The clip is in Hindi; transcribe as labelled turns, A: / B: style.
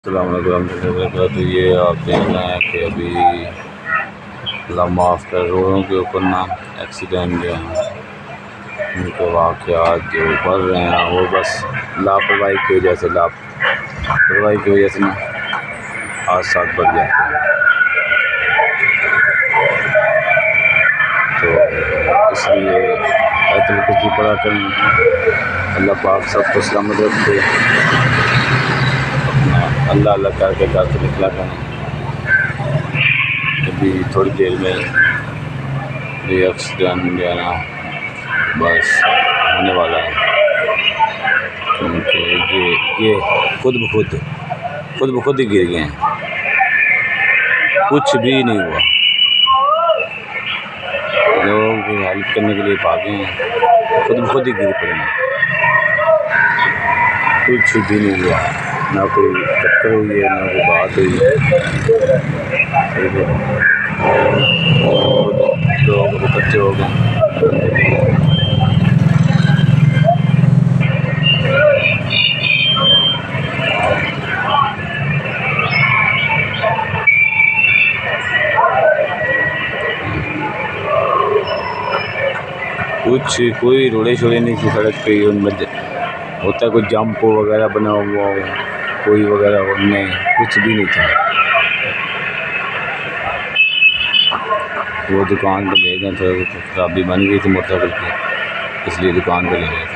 A: तो ये आप देख रहे हैं कि अभी अल्लाह माफ़ कर रोडों के ऊपर ना एक्सीडेंट जो हैं उनके वाक़यात जो बढ़ रहे हैं वो बस लापरवाही की वजह से ना हादसा बढ़ जाते हैं। तो इसलिए आयतुल कुर्सी पढ़ा करें, अल्लाह पाक सबको सलामत रखे। अल्लाह अल्लाह करके घर से निकला करें। अभी थोड़ी देर में ये एक्सीडेंट जो है ना बस होने वाला है, क्योंकि ये खुद ब खुद ही गिर गए हैं, कुछ भी नहीं हुआ। लोग हेल्प करने के लिए भागे हैं, खुद ब खुद ही गिर पड़े हैं, कुछ भी नहीं हुआ। ना कोई टक्कर हुई है, ना कोई बात हुई है। लोग इकट्ठे हो गए। कोई रोड़े शोड़े नहीं थी सड़क पे, उनमें होता है कोई जंप वगैरह बना हुआ हो, कोई वगैरह नहीं, कुछ भी नहीं था। वो दुकान पे ले गए, थोड़ा खराबी बन गई थी मोटरसाइकिल की, इसलिए दुकान पे ले गए।